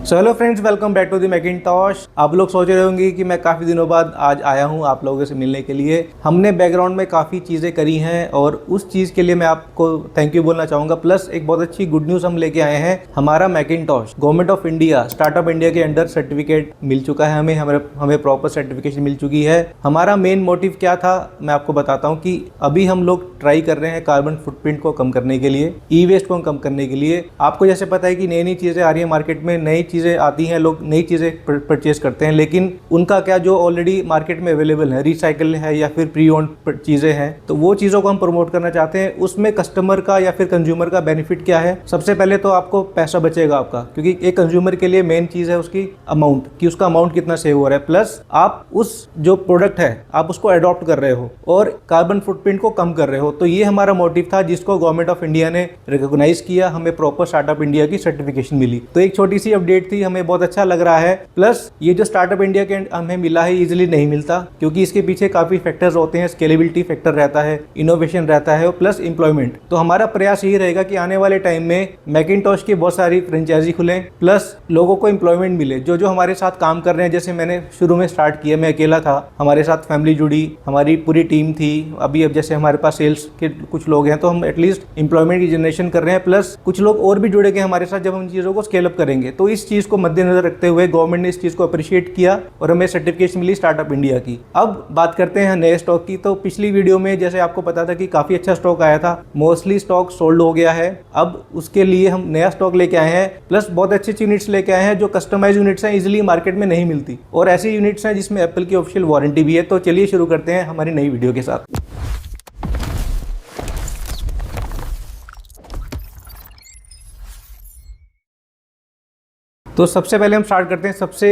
So hello friends, welcome back to the Macintosh. आप लोग सोच रहे होंगे कि मैं काफ़ी दिनों बाद आज आया हूं आप लोगों से मिलने के लिए। हमने बैकग्राउंड में काफ़ी चीज़ें करी हैं और उस चीज़ के लिए मैं आपको थैंक यू बोलना चाहूँगा। प्लस एक बहुत अच्छी गुड न्यूज़ हम लेके आए हैं। हमारा Macintosh government of India, startup India के अंडर सर्टिफिकेट मिल चुका है। हमें प्रॉपर सर्टिफिकेशन मिल चुकी है। हमारा मेन मोटिव क्या था मैं आपको बताता हूँ कि अभी हम लोग ट्राई कर रहे हैं कार्बन फुटप्रिंट को कम करने के लिए, ई वेस्ट को कम करने के लिए। आपको जैसे पता है कि नई नई चीज़ें आ रही है मार्केट में, नई चीज़ें आती हैं, लोग नई चीज़ें परचेज करते हैं, लेकिन उनका क्या जो ऑलरेडी मार्केट में अवेलेबल है, रिसाइकल है या फिर प्री ओन्ड चीज़ें हैं, तो वो चीज़ों को हम प्रमोट करना चाहते हैं। उसमें कस्टमर का या फिर कंज्यूमर का बेनिफिट क्या है? सबसे पहले तो आपको पैसा बचेगा आपका, क्योंकि एक कंज्यूमर के लिए मेन चीज़ है उसकी अमाउंट, कि उसका अमाउंट कितना सेव हो रहा है। प्लस आप उस जो प्रोडक्ट है आप उसको अडॉप्ट कर रहे हो और कार्बन फुटप्रिंट को कम कर रहे हो। तो ये हमारा मोटिव था जिसको गवर्नमेंट ऑफ इंडिया ने रिकॉग्नाइज किया, हमें प्रॉपर स्टार्टअप इंडिया की सर्टिफिकेशन मिली। तो एक छोटी सी अपडेट थी, हमें बहुत अच्छा लग रहा है। प्लस ये जो स्टार्टअप इंडिया के हमें मिला है इजीली नहीं मिलता, क्योंकि इसके पीछे काफी फैक्टर्स होते हैं। स्केलेबिलिटी फैक्टर रहता है, इनोवेशन रहता है और प्लस एम्प्लॉयमेंट। तो हमारा प्रयास यही रहेगा कि आने वाले टाइम में मैकिंटॉश की बहुत सारी फ्रेंचाइजी खुलें, प्लस लोगों को एम्प्लॉयमेंट मिले जो जो हमारे साथ काम कर रहे हैं। जैसे मैंने शुरू में स्टार्ट किया, मैं अकेला था, हमारे साथ फैमिली जुड़ी, हमारी पूरी टीम थी। अभी अब जैसे हमारे पास सेल्स के कुछ लोग हैं, तो हम एटलीस्ट एम्प्लॉयमेंट की जनरेशन कर रहे हैं। प्लस कुछ लोग और भी जुड़ेंगे हमारे साथ जब हम चीज़ों को स्केल अप करेंगे। तो इस चीज़ को मद्देनजर रखते हुए गवर्नमेंट ने इस चीज़ को अप्रिशिएट किया और हमें सर्टिफिकेशन मिली स्टार्टअप इंडिया की। अब बात करते हैं नए स्टॉक की। तो पिछली वीडियो में जैसे आपको पता था कि काफ़ी अच्छा स्टॉक आया था, मोस्टली स्टॉक सोल्ड हो गया है। अब उसके लिए हम नया स्टॉक लेके आए हैं, प्लस बहुत अच्छी यूनिट्स लेके आए हैं जो कस्टमाइज यूनिट्स हैं, इजीली मार्केट में नहीं मिलती, और ऐसी यूनिट्स हैं जिसमें एप्पल की ऑफिशियल वारंटी भी है। तो चलिए शुरू करते हैं हमारी नई वीडियो के साथ। तो सबसे पहले हम स्टार्ट करते हैं सबसे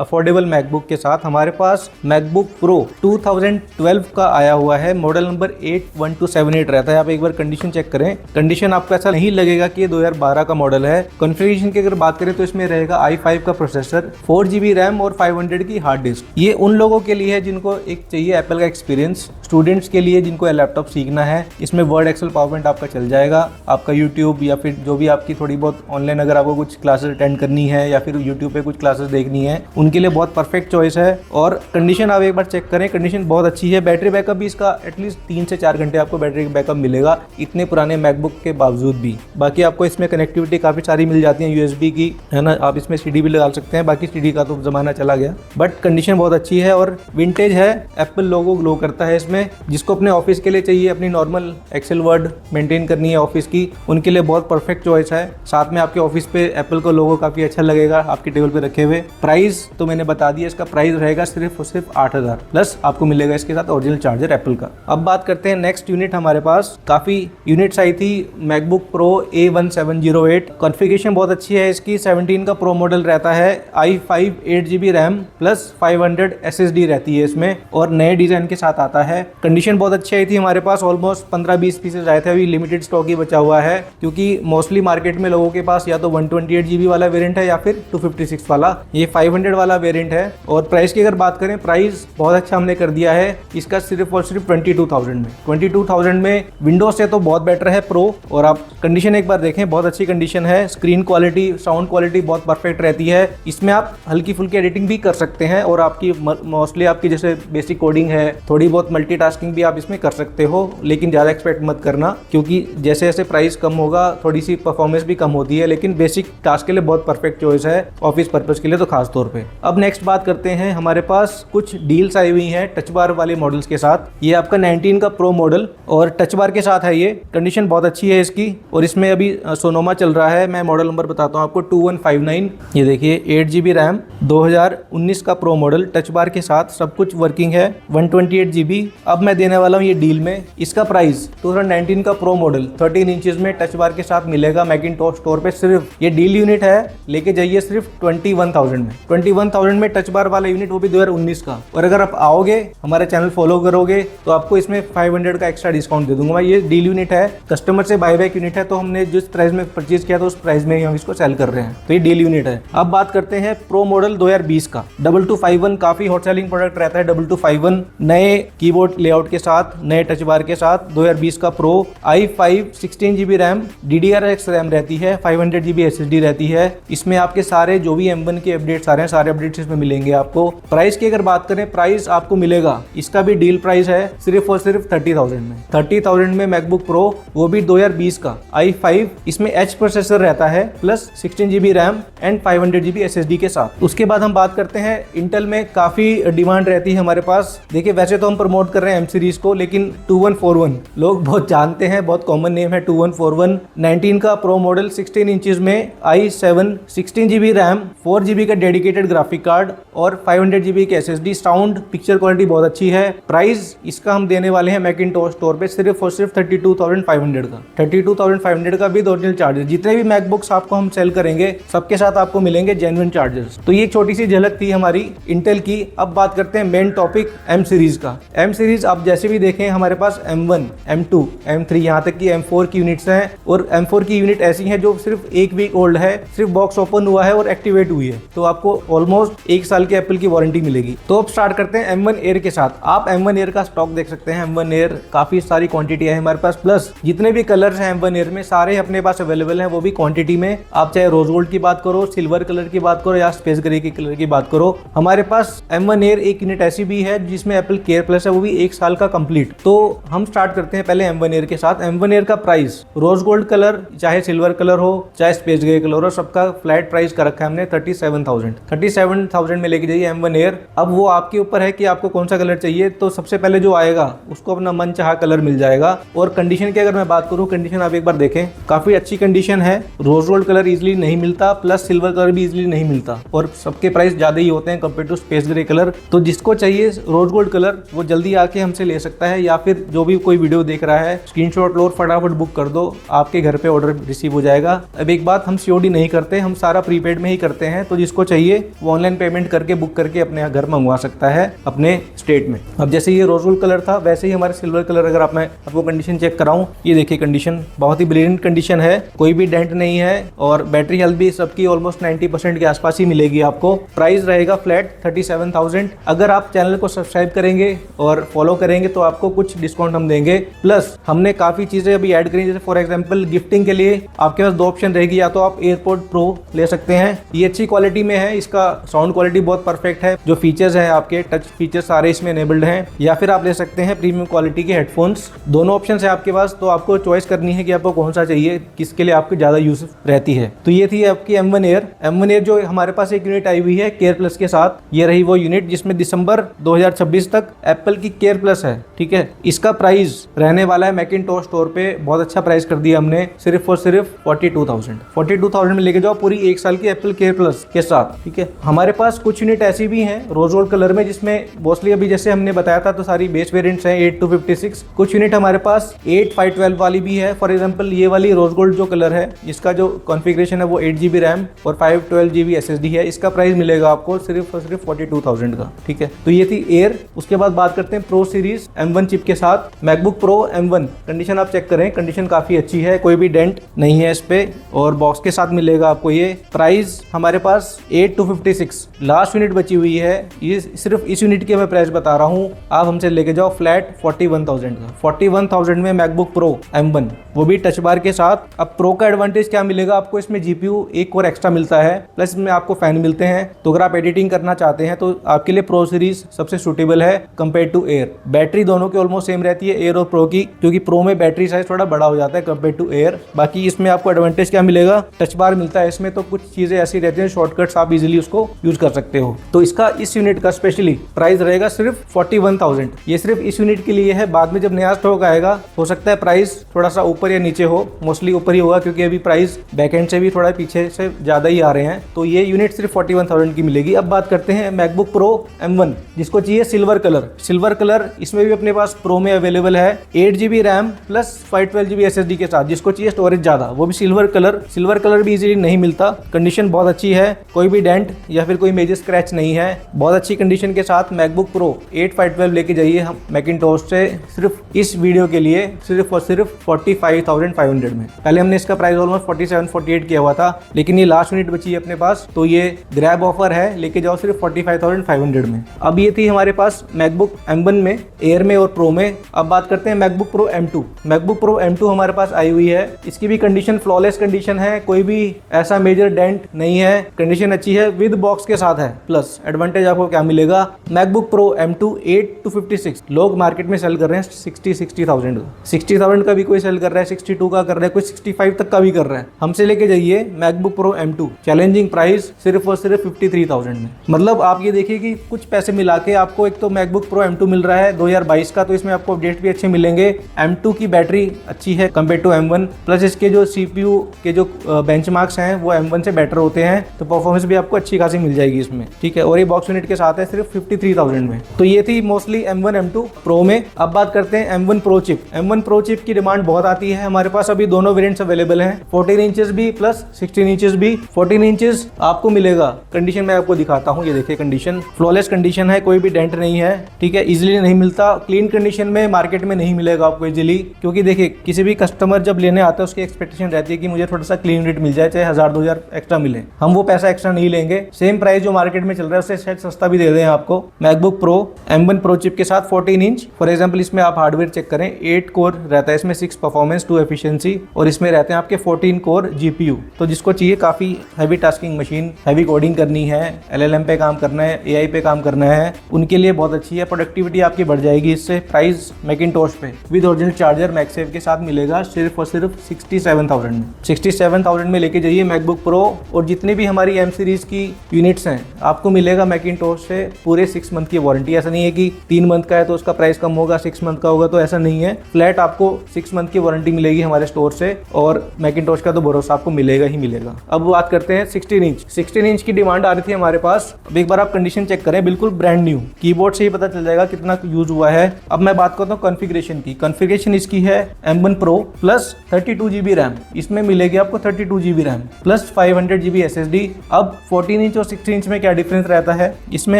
अफोर्डेबल मैकबुक के साथ। हमारे पास मैकबुक प्रो 2012 का आया हुआ है, मॉडल नंबर 81278 रहता है। आप एक बार कंडीशन चेक करें, कंडीशन आपको ऐसा नहीं लगेगा कि ये 2012 का मॉडल है। कॉन्फ़िगरेशन की अगर बात करें तो इसमें रहेगा i5 का प्रोसेसर, 4GB रैम और 500 की हार्ड डिस्क। ये उन लोगों के लिए है जिनको एक चाहिए एप्पल का एक्सपीरियंस, स्टूडेंट्स के लिए जिनको लैपटॉप सीखना है। इसमें वर्ड, एक्सेल, पावरपॉइंट आपका चल जाएगा। आपका यूट्यूब या फिर जो भी आपकी थोड़ी बहुत ऑनलाइन अगर आपको कुछ क्लासेस अटेंड करनी है या फिर यूट्यूब पे कुछ क्लासेस देखनी है, उनके लिए बहुत परफेक्ट चॉइस है। और कंडीशन आप एक बार चेक करें, कंडीशन बहुत अच्छी है। बैटरी बैकअप भी इसका एटलीस्ट 3 से 4 घंटे आपको बैटरी बैकअप मिलेगा, इतने पुराने मैकबुक के बावजूद भी। बाकी आपको इसमें कनेक्टिविटी काफ़ी सारी मिल जाती है USB की, है ना। आप इसमें CD भी लगा सकते हैं, बाकी CD का तो ज़माना चला गया। बट कंडीशन बहुत अच्छी है और विंटेज है। एप्पल लोगो ग्लो करता है इसमें। जिसको अपने ऑफिस के लिए चाहिए, अपनी नॉर्मल एक्सेल वर्ड मेंटेन करनी है ऑफिस की, उनके लिए बहुत परफेक्ट चॉइस है। साथ में आपके ऑफिस पे एप्पल का लोगो काफ़ी अच्छा लगेगा आपके टेबल पे रखे हुए। प्राइस तो मैंने बता दिया, इसका प्राइस रहेगा सिर्फ 8000, प्लस आपको मिलेगा इसके साथ ओरिजिनल चार्जर एप्पल का। अब बात करते हैं नेक्स्ट यूनिट। हमारे पास काफ़ी यूनिट्स आई थी मैकबुक प्रो A1708। कॉन्फ़िगरेशन बहुत अच्छी है इसकी। 17 का प्रो मॉडल रहता है, i5 8GB RAM plus 500 SSD रहती है इसमें, और नए डिज़ाइन के साथ आता है। कंडीशन बहुत अच्छी आई थी हमारे पास, ऑलमोस्ट 15-20 पीसेज आए थे। अभी लिमिटेड स्टॉक ही बचा हुआ है, क्योंकि मोस्टली मार्केट में लोगों के पास या तो 128GB वाला वेरिएंट है या फिर 256 वाला। ये 500 वाला वेरिएंट है। और प्राइस की अगर बात करें, प्राइस बहुत अच्छा हमने कर दिया है इसका, सिर्फ और सिर्फ 22,000 में। 22,000 में विंडोज से तो बहुत बेटर है प्रो। और आप कंडीशन एक बार देखें, बहुत अच्छी कंडीशन है। स्क्रीन क्वालिटी, साउंड क्वालिटी बहुत परफेक्ट रहती है। इसमें आप हल्की फुल्की एडिटिंग भी कर सकते हैं, और आपकी मोस्टली आपकी जैसे बेसिक कोडिंग है, थोड़ी बहुत मल्टीटास्किंग भी आप इसमें कर सकते हो, लेकिन ज़्यादा एक्सपेक्ट मत करना, क्योंकि जैसे जैसे प्राइस कम होगा थोड़ी सी परफॉर्मेंस भी कम होती है। लेकिन बेसिक टास्क के लिए बहुत परफेक्ट चॉइस है, ऑफिस पर्पस के लिए तो खास तौर पे। अब नेक्स्ट बात करते हैं, हमारे पास कुछ डील्स आई हुई हैं टच बार वाले मॉडल्स के साथ। ये आपका 19 का प्रो मॉडल और टच बार के साथ है। ये कंडीशन बहुत अच्छी है इसकी, और इसमें अभी सोनोमा चल रहा है। मैं मॉडल नंबर बताता हूँ आपको, 2159। ये देखिए 8GB रैम, 2019 का प्रो मॉडल, टच बार के साथ सब कुछ वर्किंग है, 128GB। अब मैं देने वाला हूँ ये डील में। इसका प्राइस 2019 का प्रो मॉडल 13 इंचेस में टच बार के साथ मिलेगा मैकिंटॉश स्टोर पे। सिर्फ ये डील यूनिट है, लेके जाइए सिर्फ 21,000 में। 21,000 में टच बार वाला यूनिट, वो भी 2019 का। और अगर आप आओगे, हमारे चैनल फॉलो करोगे, तो आपको इसमें 500 का एक्स्ट्रा डिस्काउंट दे दूंगा। ये डील यूनिट है, कस्टमर से बाय बैक यूनिट है, तो हमने जिस प्राइस में परचेज किया था उस प्राइस में ही हम इसको सेल कर रहे हैं। तो ये डील यूनिट है। अब बात करते हैं प्रो मॉडल 2020 का 2251। काफी हॉट सेलिंग प्रोडक्ट रहता है 2251, नए कीबोर्ड लेआउट के साथ, नए टच बार के साथ। 2020 का pro, i5 16GB RAM, DDR6 RAM रहती है, 500GB SSD रहती है। इसमें आपके सारे जो भी M1 के अपडेट्स आ रहे हैं सारे अपडेट्स इसमें मिलेंगे आपको। प्राइस की अगर बात करें, प्राइस आपको मिलेगा, इसका भी डील प्राइस है सिर्फ और सिर्फ 30,000 में। 30,000 में मैकबुक प्रो, वो भी 2020 का i5, इसमें H प्रोसेसर रहता है plus 16GB RAM and 500GB SSD के साथ। उसके बाद हम बात करते हैं इंटेल में काफी डिमांड रहती है हमारे पास। देखिए वैसे तो हम प्रमोट कर रहे हैं M सीरीज को, लेकिन 2141 लोग बहुत जानते हैं, बहुत कॉमन नेम है 2141। 19 का प्रो मॉडल 16 इंचेस में i7 16GB रैम, 4GB का डेडिकेटेड ग्राफिक कार्ड और 500GB के SSD। साउंड पिक्चर क्वालिटी बहुत अच्छी है। प्राइस इसका हम देने वाले हैं मैकिंटोश स्टोर पे सिर्फ और सिर्फ 32,500 का। 32,500 का विद ओरिजिनल चार्जर। जितने भी मैकबुक्स आपको हम सेल करेंगे सबके साथ आपको मिलेंगे जेन्युइन चार्जर्स। तो ये एक छोटी सी झलक थी हमारी इंटेल की। अब बात करते हैं मेन टॉपिक M सीरीज का। M सीरीज आप जैसे भी देखें हमारे पास M1, M2, M3 यहाँ तक कि M4 की यूनिट्स हैं, और M4 की यूनिट ऐसी हैं जो सिर्फ 1 वीक ओल्ड है, सिर्फ बॉक्स ओपन हुआ है और एक्टिवेट हुई है, तो आपको ऑलमोस्ट 1 साल की एप्पल की वारंटी मिलेगी। तो अब स्टार्ट करते हैं M1 Air के साथ। आप M1 Air का स्टॉक देख सकते हैं। M1 Air काफी सारी क्वांटिटी है हमारे पास, प्लस जितने भी कलर्स हैं M1 Air में सारे अपने पास अवेलेबल हैं, वो भी क्वांटिटी में। आप चाहे रोज गोल्ड की बात करो, सिल्वर कलर की बात करो या स्पेस ग्रे की कलर की बात करो, हमारे पास M1 Air एक यूनिट ऐसी भी है जिसमें एप्पल केयर प्लस है, वो भी 1 साल का कंप्लीट। तो हम स्टार्ट करते हैं पहले M1 Air के साथ। M1 Air का प्राइस रोज गोल्ड कलर चाहे सिल्वर कलर हो चाहे स्पेस ग्रे कलर हो, सबका फ्लैट प्राइस कर रखा है हमने 37,000 में लेके जाइए M1 Air। अब वो आपके ऊपर है कि आपको कौन सा कलर चाहिए। तो सबसे पहले जो आएगा उसको अपना मन चाहा कलर मिल जाएगा। और कंडीशन की अगर मैं बात करूं, कंडीशन आप एक बार देखें, काफी अच्छी कंडीशन है। रोज गोल्ड कलर इजीली नहीं मिलता, प्लस सिल्वर कलर भी इजीली नहीं मिलता, और सबके प्राइस ज्यादा ही होते हैं compare to space grey colour. तो जिसको चाहिए रोज गोल्ड कलर वो जल्दी आके हमसे ले सकता है, या फिर जो भी कोई वीडियो देख रहा है स्क्रीनशॉट लो और फटाफट बुक कर दो, आपके घर पे ऑर्डर रिसीव हो जाएगा। अब एक बात, हम सीओडी नहीं करते, हम सारा प्रीपेड में ही करते हैं। तो जिसको चाहिए वो ऑनलाइन पेमेंट करके बुक करके अपने घर मंगवा सकता है अपने स्टेट में। अब जैसे ये रोज गोल्ड कलर था वैसे ही हमारे सिल्वर कलर, अगर मैं आपको कंडीशन चेक कराऊं, ये देखिए कंडीशन बहुत ही ब्रिलियंट कंडीशन है, कोई भी डेंट नहीं है, और बैटरी हेल्थ भी सबकी ऑलमोस्ट 90% के आसपास ही मिलेगी आपको। प्राइस रहेगा फ्लैट 37,000। अगर आप चैनल को सब्सक्राइब करेंगे और फॉलो करेंगे तो आपको कुछ डिस्काउंट हम देंगे। प्लस हमने काफी चीजें अभी ऐड करी, जैसे फॉर एग्जांपल गिफ्टिंग के लिए आपके पास 2 ऑप्शन रहेगी, या तो आप एयरपोर्ट प्रो ले सकते हैं, ये अच्छी क्वालिटी में है, इसका साउंड क्वालिटी बहुत परफेक्ट है, जो फीचर्स हैं आपके टच फीचर्स सारे इसमें एनेबल्ड हैं, या फिर आप ले सकते हैं प्रीमियम क्वालिटी के हेडफोन्स। दोनों ऑप्शन है आपके पास, तो आपको चॉइस करनी है कि आपको कौन सा चाहिए, किसके लिए आपको ज्यादा यूज रहती है। तो ये थी आपकी M1 Air। M1 Air जो हमारे पास एक यूनिट आई हुई है केयर प्लस के साथ, ये रही वो यूनिट जिसमें दिसंबर 2026 तक एप्पल की केयर प्लस है। ठीक है, इसका प्राइस रहने वाला है मैकिंटोश स्टोर पे, बहुत अच्छा प्राइस कर दिया हमने, सिर्फ और सिर्फ 42,000 में लेके जाओ पूरी 1 साल की एप्पल केयर प्लस के साथ। ठीक है, हमारे पास कुछ यूनिट ऐसी भी हैं रोज गोल्ड कलर में, जिसमें मोस्टली अभी जैसे हमने बताया था तो सारी बेस वेरिएंट्स हैं 8 to 56। कुछ यूनिट हमारे पास 8 512 वाली भी है। फॉर एग्जांपल ये वाली रोज गोल्ड जो कलर है, इसका जो कॉन्फ़िगरेशन है वो 8GB रैम और 512GB SSD है। इसका प्राइस मिलेगा आपको सिर्फ और सिर्फ 42,000 का। ठीक है, तो ये थी एयर। उसके बाद बात करते हैं प्रो सीरीज M1 चिप के साथ मैकबुक प्रो M1। कंडीशन आप चेक करें, कंडीशन काफी अच्छी है, कोई भी डेंट नहीं है इस पे, और बॉक्स के साथ मिलेगा आपको ये। प्राइस हमारे पास 8 to 56 लास्ट यूनिट बची हुई है, ये सिर्फ इस यूनिट की मैं प्राइस बता रहा हूँ। आप हमसे लेके जाओ फ्लैट 41,000 का। 41,000 में मैकबुक प्रो M1, वो भी टच बार के साथ। अब प्रो का एडवांटेज क्या मिलेगा आपको, इसमें GPU 1 कोर एक्स्ट्रा मिलता है, प्लस इसमें आपको फैन मिलते हैं। तो अगर आप एडिटिंग करना चाहते हैं तो आपके लिए प्रो सीरीज सबसे सूटेबल है कंपेयर टू एयर। बैटरी दोनों की ऑलमोस्ट सेम रहती है एयर और प्रो की, क्योंकि प्रो में बैटरी साइज थोड़ा बड़ा हो जाता है कंपेयर टू एयर। बाकी इसमें आपको एडवांटेज क्या मिलेगा, टच बार मिलता है इसमें, तो कुछ चीजें ऐसी रहती हैं शॉर्टकट्स आप इजीली उसको यूज कर सकते हो। तो इसका इस यूनिट का स्पेशली प्राइस रहेगा सिर्फ 41,000। ये सिर्फ इस यूनिट के लिए है, बाद में जब नया स्टॉक आएगा हो सकता है प्राइस थोड़ा सा ऊपर या नीचे हो, मोस्टली ऊपर ही होगा, क्योंकि अभी प्राइस बैकएंड से भी थोड़ा पीछे से ज्यादा ही आ रहे हैं। तो ये यूनिट सिर्फ 41,000 की मिलेगी। अब बात करते हैं मैकबुक प्रो M1, जिसको चाहिए सिल्वर कलर। सिल्वर कलर इसमें भी अपने पास प्रो में अवेलेबल है, 8GB RAM plus 512GB SSD के साथ। जिसको चाहिए स्टोरेज ज्यादा, वो भी सिल्वर कलर। सिल्वर कलर भी इजीली नहीं मिलता, कंडीशन बहुत अच्छी है, कोई भी डेंट या फिर कोई मेजर स्क्रैच नहीं है, बहुत अच्छी कंडीशन के साथ मैकबुक प्रो 8 512 लेके जाइए हम मैकिंटोश से, सिर्फ इस वीडियो के लिए सिर्फ और सिर्फ 45,500 में। पहले हमने इसका प्राइस ऑलमोस्ट 47-48 किया हुआ था, लेकिन ये लास्ट यूनिट बची है अपने पास, तो ये ग्रैब ऑफर है, लेके जाओ सिर्फ 45,500 में। अब ये थी हमारे पास मैकबुक M1 में, एयर में और प्रो में। अब बात करते हैं MacBook pro M2। MacBook pro M2 हमारे पास आई हुई है, इसकी भी कंडीशन फ्लॉलेस कंडीशन है, कोई भी ऐसा मेजर डेंट नहीं है, कंडीशन अच्छी है, विद बॉक्स के साथ है। प्लस एडवांटेज आपको क्या मिलेगा, मैकबुक प्रो M2 8 to 56 लोग मार्केट में सेल कर रहे हैं 60,000 का, 60,000 का भी कोई सेल कर रहा है, 62 का कर रहा है, कोई 65 तक का भी कर रहा है। हमसे लेके जाइए MacBook pro M2 challenging price सिर्फ और सिर्फ 53,000 में। मतलब आप ये देखिए कि कुछ पैसे मिला के आपको एक तो मैकबुक प्रो M2 मिल रहा है 2022 का, तो इसमें आपको अपडेट भी अच्छे मिलेंगे। M2 की बैटरी अच्छी है कंपेयर टू M1, प्लस इसके जो CPU के जो बेंचमार्क्स हैं वो M1 से बेटर होते हैं, तो परफॉर्मेंस भी आपको अच्छी खासी मिल जाएगी इसमें, ठीक है। और ये बॉक्स यूनिट के साथ है सिर्फ 53,000 में। तो ये थी मोस्टली M1 M2 प्रो में। अब बात करते हैं M1 pro chip. M1 pro chip की डिमांड बहुत आती है, हमारे पास अभी दोनों वेरिएंट्स अवेलेबल हैं, 14 इंचेस भी प्लस 16 इंचेस भी। 14 इंचेस आपको मिलेगा, कंडीशन मैं आपको दिखाता हूँ, ये देखिए कंडीशन फ्लॉलेस कंडीशन है, कोई भी डेंट नहीं है, ठीक है। इजीली नहीं मिलता, क्लीन कंडीशन में मार्केट में नहीं मिलेगा आपको इजीली, क्योंकि देखिए किसी भी कस्टमर जब लेने आता है उसकी एक्सपेक्टेशन रहती है कि मुझे थोड़ा सा क्लीन रेट मिल जाए, चाहे 1000-2000 एक्स्ट्रा मिले। हम वो पैसा एक्स्ट्रा नहीं लेंगे, सेम प्राइस जो मार्केट में चल रहा है उससे शायद सस्ता भी दे दें आपको। MacBook pro M1 pro chip के साथ 14 इंच, फॉर एग्जाम्पल इसमें आप हार्डवेयर चेक करें, 8 कोर रहता है इसमें, 6 परफॉर्मेंस 2 एफिशिएंसी, और इसमें रहते हैं आपके 14 कोर GPU। तो जिसको चाहिए काफ़ी heavy tasking machine, heavy coding करनी है, LLM पे काम करना है, AI पे काम करना है, उनके लिए बहुत अच्छी है, प्रोडक्टिविटी आपकी बढ़ जाएगी इससे। प्राइस मैकिंटोश पे विद ओरिजिनल चार्जर मैगसेफ के साथ मिलेगा सिर्फ और सिर्फ 67,000 में। 67,000 में लेके जाइए मैकबुक प्रो, और जितनी भी हमारी M सीरीज की यूनिट्स हैं आपको मिलेगा मैकिंटोश से पूरे 6 मंथ की वारंटी। ऐसा नहीं है कि 3 मंथ का है तो उसका प्राइस कम होगा, 6 मंथ का होगा तो ऐसा नहीं है, फ्लैट आपको 6 मंथ की वारंटी मिलेगी हमारे स्टोर से, और मैकिंटोश का तो भरोसा आपको मिलेगा ही मिलेगा। अब बात करते हैं 16 इंच। 16 इंच की डिमांड आ रही थी हमारे पास, अब एक बार आप कंडीशन चेक करें, बिल्कुल ब्रांड न्यू, कीबोर्ड से ही पता चल जाएगा कितना यूज हुआ है। अब मैं बात करता हूँ कॉन्फ़िगरेशन की। कॉन्फ़िगरेशन इसकी है M1 pro plus 32 GB RAM, इसमें मिलेगी आपको 32 GB RAM plus 500 GB SSD। अब 14 इंच और 16 इंच में क्या डिफरेंस रहता है, इसमें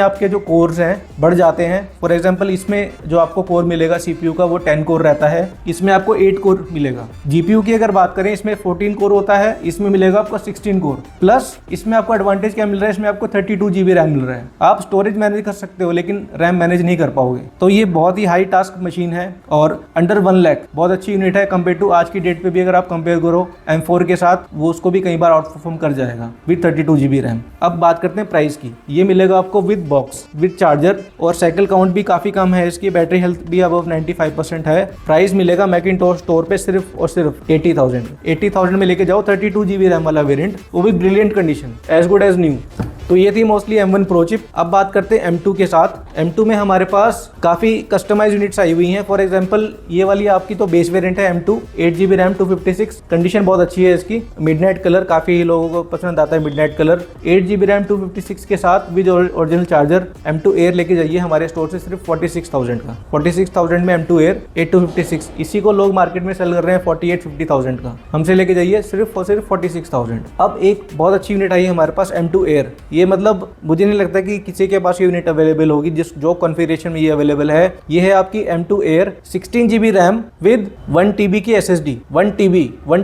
आपके जो कोर्स हैं बढ़ जाते हैं। फॉर एग्जांपल इसमें जो आपको कोर मिलेगा CPU का वो 10 कोर रहता है, इसमें आपको 8 कोर मिलेगा। GPU की अगर बात करें इसमें 14 कोर होता है, इसमें मिलेगा आपको 16 कोर, प्लस इसमें आपको एडवांटेज क्या मिल रहा है, इसमें आपको 32 GB रैम मिल रहा है। आप स्टोरेज मैनेज कर सकते हो लेकिन रैम मैनेज नहीं कर पाओगे, तो ये बहुत ही हाई टास्क मशीन है और अंडर 1 लाख बहुत अच्छी यूनिट है कंपेयर टू आज की डेट पे भी। अगर आप कंपेयर करो M4 के साथ, वो उसको भी कई बार आउट परफॉर्म कर जाएगा विद 32 GB रैम। अब बात करते हैं प्राइस की। ये मिलेगा आपको विद बॉक्स, विद चार्जर, और साइकिल काउंट भी काफी कम है इसकी, बैटरी हेल्थ भी अबव 95% है। प्राइस मिलेगा मैकिंटोश स्टोर पे सिर्फ और सिर्फ 80,000 में लेके जाओ 32 GB रैम वाला वेरिएंट, वो भी brilliant condition, as good as new. तो ये थी मोस्टली M1 प्रो चिप। अब बात करते हैं M2 के साथ। M2 में हमारे पास काफ़ी कस्टमाइज यूनिट्स आई हुई हैं। फॉर एग्जांपल ये वाली आपकी तो बेस वेरिएंट है M2, 8 GB रैम 256, कंडीशन बहुत अच्छी है इसकी, मिडनाइट कलर काफ़ी लोगों को पसंद आता है, मिडनाइट कलर। 8 GB रैम 256 के साथ with original charger M2 air लेके जाइए हमारे स्टोर से सिर्फ 46,000 का। 46,000 में M2 एयर 8-256, इसी को लोग मार्केट में सेल कर रहे हैं 48-50,000 का, हमसे लेके जाइए सिर्फ और सिर्फ 46,000। अब एक बहुत अच्छी यूनिट आई है हमारे पास M2 एयर। ये मतलब मुझे नहीं लगता कि किसी के पास यूनिट अवेलेबल होगी जो कॉन्फ़िगरेशन में ये अवेलेबल है। ये है आपकी M2 air, 16 GB RAM with 1 TB की SSD। 1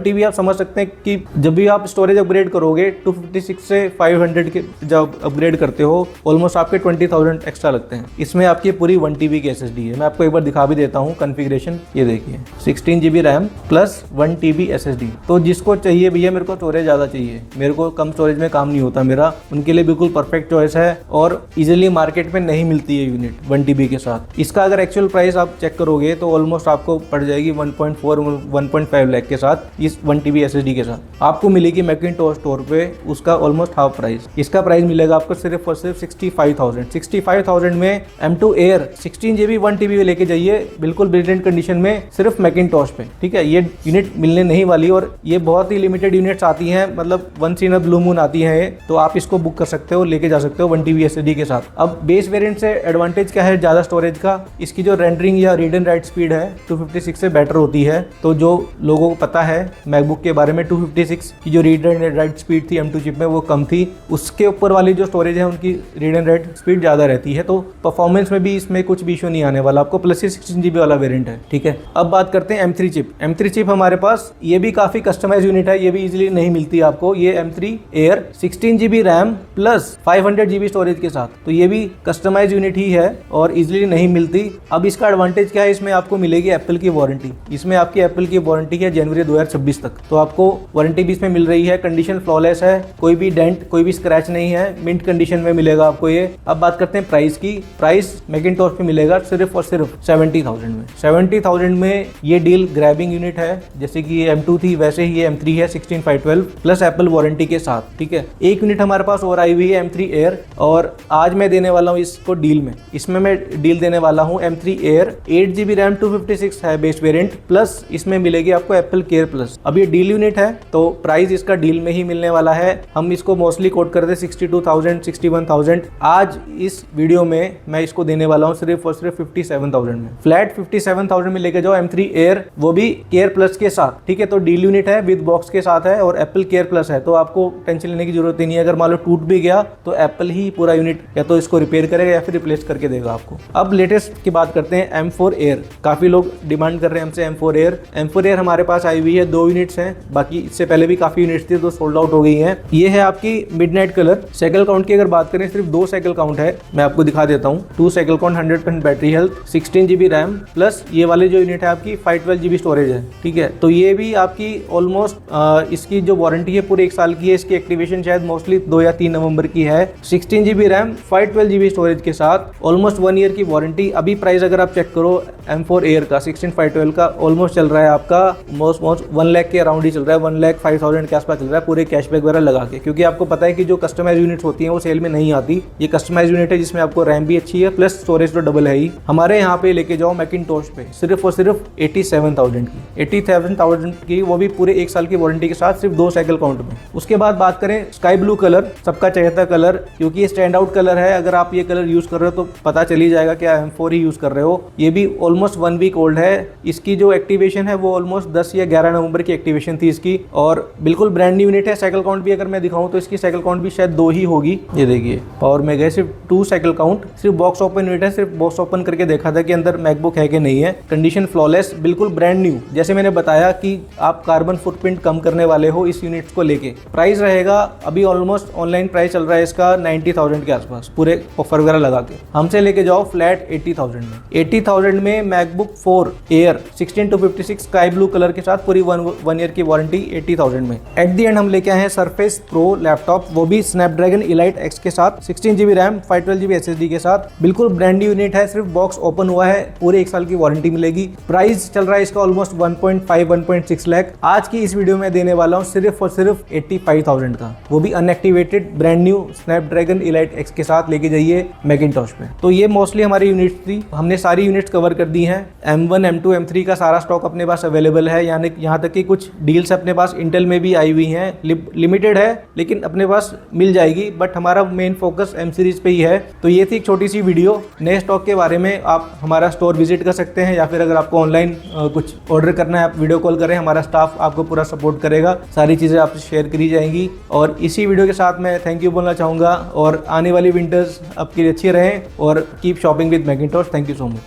TB आप समझ सकते हैं कि जब भी आप स्टोरेज अपग्रेड करोगे 256 से 500 के जब अपग्रेड करते हो ऑलमोस्ट आपके 20,000 एक्स्ट्रा लगते हैं। इसमें आपकी पूरी 1 TB की SSD है। मैं आपको एक बार दिखा भी देता हूँ कॉन्फ़िगरेशन, ये देखिए 16 GB RAM plus 1 TB SSD। तो जिसको चाहिए भैया मेरे को स्टोरेज ज़्यादा चाहिए, मेरे को कम स्टोरेज में काम नहीं होता मेरा, उनके लिए बिल्कुल परफेक्ट चॉइस है और इजीली मार्केट में नहीं मिलती है यूनिट 1 TB के साथ। इसका अगर एक्चुअल प्राइस आप चेक करोगे तो ऑलमोस्ट आपको पड़ जाएगी 1.4-1.5 लाख के साथ। इस 1 TB SSD के साथ आपको मिलेगी मैकिंटोश स्टोर पे उसका ऑलमोस्ट हाफ प्राइस। इसका प्राइस मिलेगा आपको सिर्फ और सिर्फ 65,000 में M2 एयर 16 GB 1 TB लेके जाइए बिल्कुल ब्रिलियंट कंडीशन में सिर्फ मैकिंटोश पे, ठीक है। ये यूनिट मिलने नहीं वाली और ये बहुत ही लिमिटेड यूनिट्स आती हैं, मतलब once in a blue moon आती है, तो आप इसको बुक कर सकते हो, लेके जा सकते हो 1 TB SSD के साथ। अब बेस वेरिएंट से एडवांटेज क्या है ज़्यादा स्टोरेज का, इसकी जो रेंडरिंग या रीड एंड राइट स्पीड है 256 से बेटर होती है। तो जो लोगों को पता है मैकबुक के बारे में 256 की जो रीड एंड राइट स्पीड थी M2 चिप में वो कम थी, उसके ऊपर वाली जो स्टोरेज है उनकी रीड एंड राइट स्पीड ज़्यादा रहती है, तो परफॉर्मेंस में भी इसमें कुछ भी इशू नहीं आने वाला आपको। प्लस 16 GB वाला वेरिएंट है, ठीक है। अब बात करते हैं M3 चिप। M3 चिप हमारे पास ये भी काफ़ी कस्टमाइज यूनिट है, ये भी इजीली नहीं मिलती आपको। ये M3 air 16 GB RAM plus 500 GB storage के साथ। तो ये भी कस्टमाइज यूनिट ही है और इजीली नहीं मिलती। अब इसका एडवांटेज क्या है, इसमें आपको मिलेगी एप्पल की वारंटी। इसमें आपकी एप्पल की वारंटी है जनवरी 2026 तक, तो आपको वारंटी भी इसमें मिल रही है। कंडीशन फ्लॉलेस है, कोई भी डेंट कोई भी स्क्रैच नहीं है, मिंट कंडीशन में मिलेगा आपको ये। अब बात करते हैं प्राइस की। प्राइस मैकिंटॉश पे मिलेगा सिर्फ और सिर्फ 70,000 में। 70,000 में ये डील ग्रैबिंग यूनिट है, जैसे कि ये M2 थी वैसे ही ये M3 है 16512 प्लस एप्पल वारंटी के साथ। ठीक है, एक यूनिट हमारे पास और आई हुई है M3 Air, और आज मैं देने वाला हूँ इसको डील में। इसमें मैं डील देने वाला हूँ M3 Air 8GB रैम 256 है बेस वेरिएंट, प्लस इसमें मिलेगी आपको एप्पल केयर प्लस। अब ये डील यूनिट है तो प्राइस इसका डील में ही मिलने वाला है। हम इसको मोस्टली कोट करते 62,000 61,000। आज इस वीडियो में मैं इसको देने वाला हूँ सिर्फ और सिर्फ 57,000 में। फ्लैट 57,000 में लेके जाओ M3 Air, वो भी केयर प्लस के साथ। ठीक है, तो डील यूनिट है, विद बॉक्स के साथ है और एप्पल केयर प्लस है, तो आपको टेंशन लेने की जरूरत ही नहीं है। अगर मान लो टूट भी गया तो एप्पल ही पूरा यूनिट या तो इसको रिपेयर करेगा या फिर रिप्लेस करके देगा आपको। अब लेटेस्ट की बात करते हैं M4 Air। काफी लोग डिमांड कर रहे हैं हमसे M4 Air। M4 Air हमारे पास आई हुई है, 2 यूनिट्स हैं, बाकी इससे पहले भी काफी यूनिट्स थी तो सोल्ड आउट हो गई हैं। ये है आपकी मिडनाइट कलर। साइकिल काउंट की अगर बात करें सिर्फ 2 साइकिल काउंट है, मैं आपको दिखा देता हूँ। 2 cycle count, 100% battery health, 16GB RAM, plus ये वाले जो यूनिट है आपकी 512GB स्टोरेज है। ठीक है, तो ये भी आपकी ऑलमोस्ट इसकी जो वारंटी है पूरे 1 साल की है। इसकी एक्टिवेशन शायद मोस्टली 2 या 3 नवंबर की है। 16GB रैम 512GB स्टोरेज के साथ ऑलमोस्ट 1 ईयर की वारंटी। अभी प्राइस अगर आप चेक करो M4 Air का 16512 का ऑलमोस्ट चल रहा है आपका मोस्ट 1 लाख के अराउंड ही चल रहा है, 1,05,000 के आसपास चल रहा है पूरे कैशबैक वगैरह लगा के। क्योंकि आपको पता है कि जो कस्टमाइज यूनिट्स होती हैं वो सेल में नहीं आती। ये कस्टमाइज यूनिट है जिसमें आपको रैम भी अच्छी है प्लस स्टोरेज तो डबल है ही। हमारे यहाँ पे लेके जाओ मैकिंटॉश पे सिर्फ और सिर्फ 87,000 की, 87,000 की, वो भी पूरे 1 साल की वारंटी के साथ, सिर्फ 2 साइकिल काउंट में। उसके बाद बात करें स्काई ब्लू कलर, सबका चहेता कलर, क्योंकि ये स्टैंड आउट कलर है। अगर आप ये कलर यूज कर रहे हो तो पता चल ही जाएगा कि M4 ही यूज कर रहे हो। ये भी ऑलमोस्ट 1 वीक ओल्ड है। इसकी जो एक्टिवेशन है वो ऑलमोस्ट 10 या 11 नवंबर की एक्टिवेशन थी इसकी, और बिल्कुल ब्रांड न्यू यूनिट है। साइकिल काउंट भी अगर मैं दिखाऊं तो इसकी साइकिल काउंट भी शायद 2 ही होगी। ये देखिए पावर में गए सिर्फ 2 साइकिल काउंट, सिर्फ बॉक्स ओपन यूनिट है। सिर्फ बॉक्स ओपन करके देखा था कि अंदर मैकबुक है कि नहीं है। कंडीशन फ्लॉलेस, बिल्कुल ब्रांड न्यू। जैसे मैंने बताया कि आप कार्बन फुटप्रिंट कम करने वाले हो इस यूनिट को लेके। प्राइस रहेगा अभी ऑलमोस्ट ऑनलाइन प्राइस चल रहा है इसका 90,000 के आसपास, पूरे ऑफर वगैरह लगा के। हमसे लेके जाओ फ्लैट 80,000 में। 80,000 में MacBook 4 air 16:256 sky blue colour के साथ पूरी 1 ईयर की वारंटी 80,000 में। एट दी एंड हम लेके आए हैं सरफेस प्रो लैपटॉप, वो भी स्नैपड्रैगन इलाइट X के साथ, 16GB रैम 512GB SSD के साथ। बिल्कुल ब्रांड न्यू यूनिट है, सिर्फ बॉक्स ओपन हुआ है, पूरे 1 साल की वारंटी मिलेगी। प्राइस चल रहा है इसका ऑलमोस्ट 1.5-1.6 लाख। आज की इस वीडियो में देने वाला हूँ सिर्फ और सिर्फ 85,000 का, वो भी unactivated brand new Snapdragon Elite X के साथ लेके जाइए मैकिंटॉश पे। तो ये मोस्टली हमारी यूनिट्स थी, हमने सारी यूनिट्स कवर कर दी हैं। M1 M2 M3 का सारा स्टॉक अपने पास अवेलेबल है, यानी यहाँ तक कि कुछ डील्स अपने पास इंटेल में भी आई हुई हैं। लिमिटेड है लेकिन अपने पास मिल जाएगी, बट हमारा मेन फोकस M सीरीज पे ही है। तो ये थी एक छोटी सी वीडियो नए स्टॉक के बारे में। आप हमारा स्टोर विजिट कर सकते हैं, या फिर अगर आपको ऑनलाइन कुछ ऑर्डर करना है आप वीडियो कॉल करें, हमारा स्टाफ आपको पूरा सपोर्ट करेगा, सारी चीज़ें आपसे शेयर करी जाएंगी। और इसी वीडियो के साथ मैं थैंक यू बोलना चाहूँगा, और आने वाली विंटर्स आपके लिए अच्छी रहें, और keep shopping with Macintosh. Thank you so much.